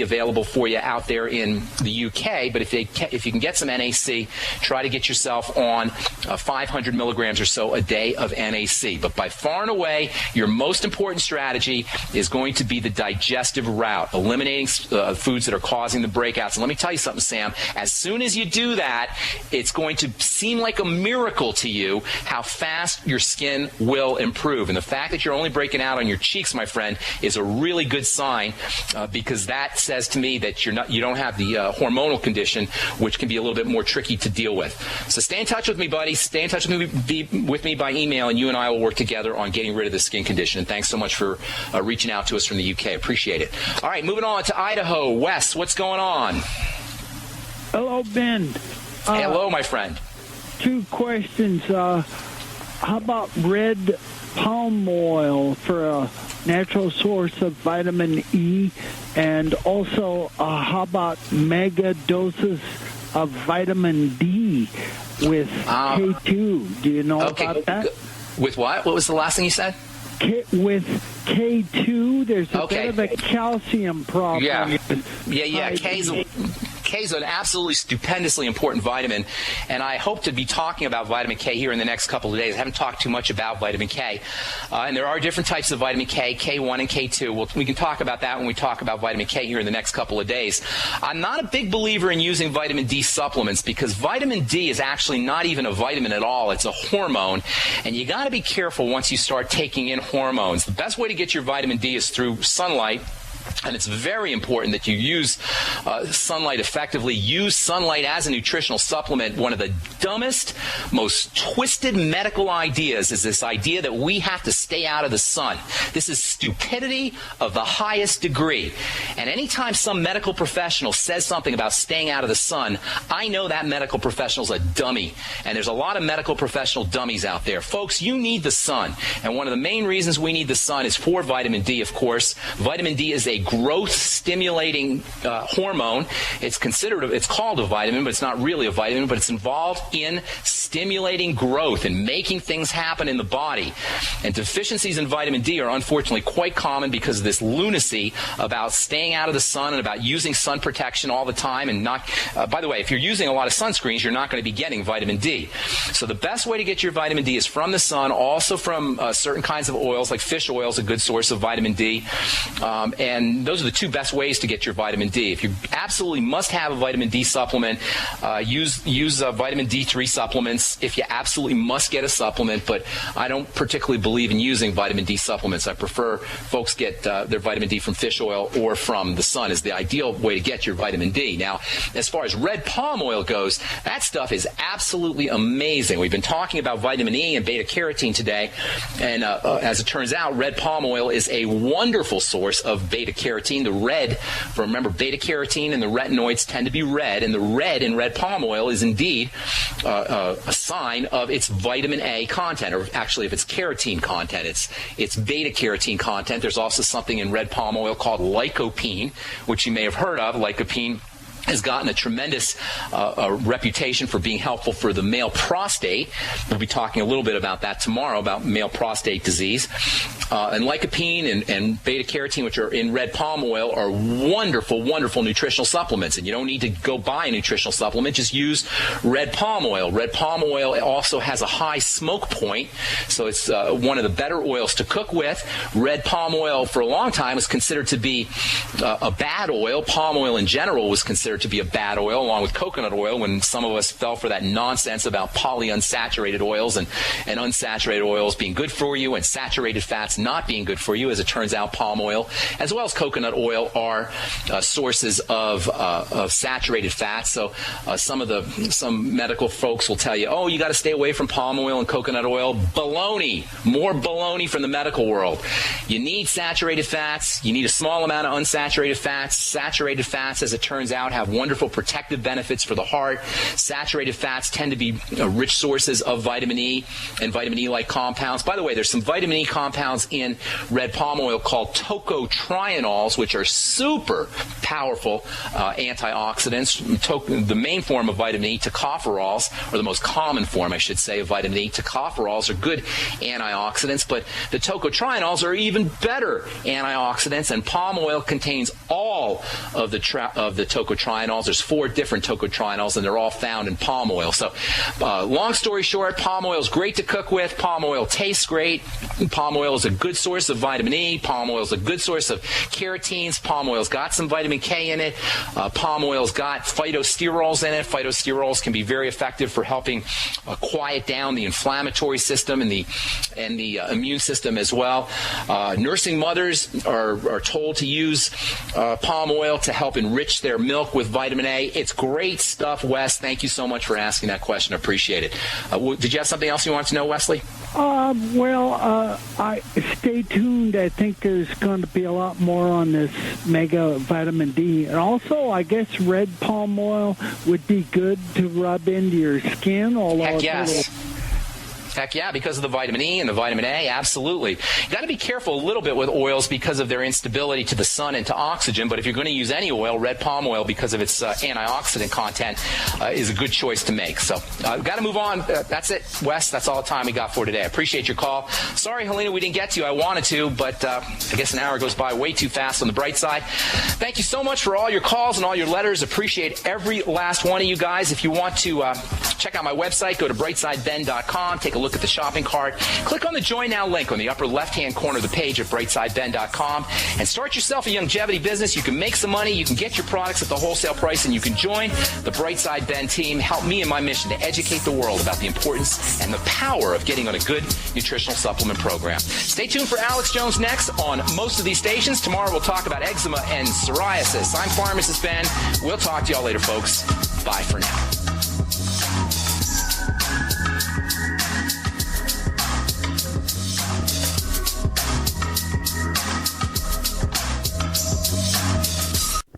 available for you out there in the UK, but if you can get some NAC, try to get yourself on 500 milligrams or so a day of NAC. But by far and away, your most important strategy is going to be the digestive route, eliminating foods that are causing the breakouts. And let me tell you something, Sam, as soon as you do that, it's going to seem like a miracle to you how fast your skin will improve. And the fact that you're only breaking out on your cheeks, my friend, is a really good sign because that says to me that you don't have the hormonal condition, which can be a little bit more tricky to deal with. So stay in touch with me, buddy. Stay in touch with me by email, and you and I will work together on getting rid of the skin condition. And thanks so much for reaching out to us from the UK. Appreciate it. All right, moving on to Idaho. Wes, what's going on? Hello, Ben. Hello, my friend. 2 questions. How about red palm oil for a natural source of vitamin E? And also, how about mega doses of vitamin D with K2? Do you know about that? With what? What was the last thing you said? With K2, there's a bit of a calcium problem. Yeah. K's an absolutely stupendously important vitamin, and I hope to be talking about vitamin K here in the next couple of days. I haven't talked too much about vitamin K, and there are different types of vitamin K, K1 and K2. We can talk about that when we talk about vitamin K here in the next couple of days. I'm not a big believer in using vitamin D supplements because vitamin D is actually not even a vitamin at all. It's a hormone, and you got to be careful once you start taking in hormones. The best way to get your vitamin D is through sunlight. And it's very important that you use sunlight effectively. Use sunlight as a nutritional supplement. One of the dumbest, most twisted medical ideas is this idea that we have to stay out of the sun. This is stupidity of the highest degree. And anytime some medical professional says something about staying out of the sun, I know that medical professional's a dummy. And there's a lot of medical professional dummies out there. Folks, you need the sun. And one of the main reasons we need the sun is for vitamin D, of course. Vitamin D is a growth-stimulating hormone. It's called a vitamin, but it's not really a vitamin, but it's involved in stimulating growth and making things happen in the body. And deficiencies in vitamin D are unfortunately quite common because of this lunacy about staying out of the sun and about using sun protection all the time. And not, by the way, if you're using a lot of sunscreens, you're not going to be getting vitamin D. So the best way to get your vitamin D is from the sun, also from certain kinds of oils, like fish oil is a good source of vitamin D. And those are the 2 best ways to get your vitamin D. If you absolutely must have a vitamin D supplement, use vitamin D3 supplements if you absolutely must get a supplement, but I don't particularly believe in using vitamin D supplements. I prefer folks get their vitamin D from fish oil or from the sun is the ideal way to get your vitamin D. Now, as far as red palm oil goes, that stuff is absolutely amazing. We've been talking about vitamin E and beta-carotene today, and as it turns out, red palm oil is a wonderful source of beta-carotene. The red, remember, beta-carotene and the retinoids tend to be red, and the red in red palm oil is indeed a sign of its vitamin A content, or actually of its carotene content. It's beta-carotene content. There's also something in red palm oil called lycopene, which you may have heard of. Lycopene has gotten a tremendous reputation for being helpful for the male prostate. We'll be talking a little bit about that tomorrow, about male prostate disease. And lycopene and beta-carotene, which are in red palm oil, are wonderful, wonderful nutritional supplements. And you don't need to go buy a nutritional supplement. Just use red palm oil. Red palm oil also has a high smoke point, so it's one of the better oils to cook with. Red palm oil, for a long time, was considered to be a bad oil. Palm oil in general was considered to be a bad oil, along with coconut oil, when some of us fell for that nonsense about polyunsaturated oils and unsaturated oils being good for you and saturated fats not being good for you. As it turns out, palm oil as well as coconut oil are sources of saturated fats. So some medical folks will tell you, oh, you got to stay away from palm oil and coconut oil. Baloney. More baloney from the medical world. You need saturated fats. You need a small amount of unsaturated fats. Saturated fats, as it turns out, have have wonderful protective benefits for the heart. Saturated fats tend to be rich sources of vitamin E and vitamin E-like compounds. By the way, there's some vitamin E compounds in red palm oil called tocotrienols, which are super powerful antioxidants. The main form of vitamin E, tocopherols, or the most common form, I should say, of vitamin E, tocopherols are good antioxidants, but the tocotrienols are even better antioxidants, and palm oil contains all of the tocotrienols. There's 4 different tocotrienols, and they're all found in palm oil. So, long story short, palm oil is great to cook with. Palm oil tastes great. Palm oil is a good source of vitamin E. Palm oil is a good source of carotenes. Palm oil's got some vitamin K in it. Palm oil's got phytosterols in it. Phytosterols can be very effective for helping quiet down the inflammatory system and the immune system as well. Nursing mothers are told to use palm oil to help enrich their milk with vitamin A. It's great stuff, Wes. Thank you so much for asking that question. I appreciate it. Did you have something else you wanted to know, Wesley? I stay tuned. I think there's going to be a lot more on this mega vitamin D. And also, I guess red palm oil would be good to rub into your skin. Heck yes. Heck yeah, because of the vitamin E and the vitamin A, absolutely. You got to be careful a little bit with oils because of their instability to the sun and to oxygen, but if you're going to use any oil, red palm oil, because of its antioxidant content, is a good choice to make. So, got to move on. That's it, Wes. That's all the time we got for today. I appreciate your call. Sorry, Helena, we didn't get to you. I wanted to, but I guess an hour goes by way too fast on the bright side. Thank you so much for all your calls and all your letters. Appreciate every last one of you guys. If you want to check out my website, go to brightsideben.com. Take a look at the shopping cart. Click on the Join Now link on the upper left-hand corner of the page at brightsideben.com and start yourself a longevity business. You can make some money, you can get your products at the wholesale price, and you can join the Brightside Ben team. Help me in my mission to educate the world about the importance and the power of getting on a good nutritional supplement program. Stay tuned for Alex Jones next on most of these stations. Tomorrow we'll talk about eczema and psoriasis. I'm Pharmacist Ben. We'll talk to y'all later, folks. Bye for now.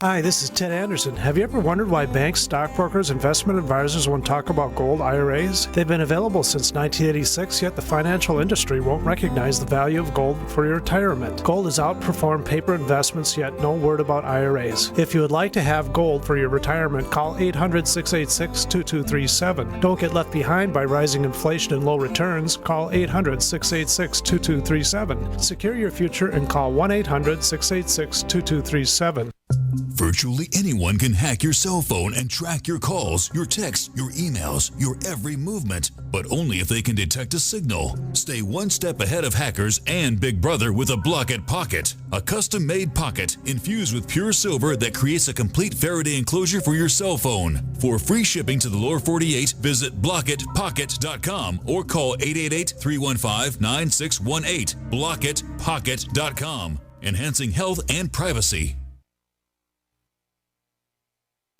Hi, this is Ted Anderson. Have you ever wondered why banks, stockbrokers, investment advisors won't talk about gold IRAs? They've been available since 1986, yet the financial industry won't recognize the value of gold for your retirement. Gold has outperformed paper investments, yet no word about IRAs. If you would like to have gold for your retirement, call 800-686-2237. Don't get left behind by rising inflation and low returns. Call 800-686-2237. Secure your future and call 1-800-686-2237. Virtually anyone can hack your cell phone and track your calls, your texts, your emails, your every movement, but only if they can detect a signal. Stay one step ahead of hackers and Big Brother with a Block-It Pocket, a custom-made pocket infused with pure silver that creates a complete Faraday enclosure for your cell phone. For free shipping to the lower 48, visit blockitpocket.com or call 888-315-9618. blockitpocket.com, enhancing health and privacy.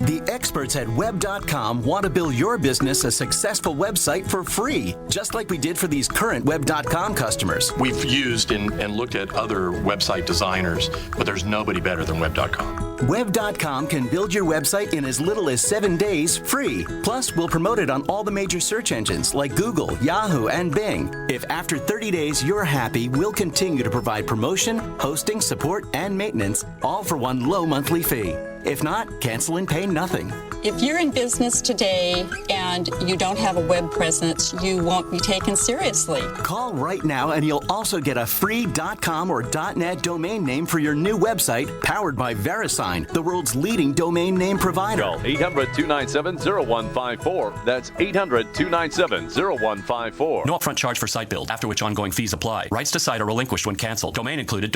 The experts at Web.com want to build your business a successful website for free, just like we did for these current Web.com customers. We've used and looked at other website designers, but there's nobody better than Web.com. Web.com can build your website in as little as 7 days free. Plus, we'll promote it on all the major search engines like Google, Yahoo, and Bing. If after 30 days you're happy, we'll continue to provide promotion, hosting, support, and maintenance, all for one low monthly fee. If not, cancel and pay nothing. If you're in business today and you don't have a web presence, you won't be taken seriously. Call right now and you'll also get a free .com or .net domain name for your new website powered by VeriSign, the world's leading domain name provider. Call 800-297-0154. That's 800-297-0154. No upfront charge for site build, after which ongoing fees apply. Rights to site are relinquished when canceled. Domain included.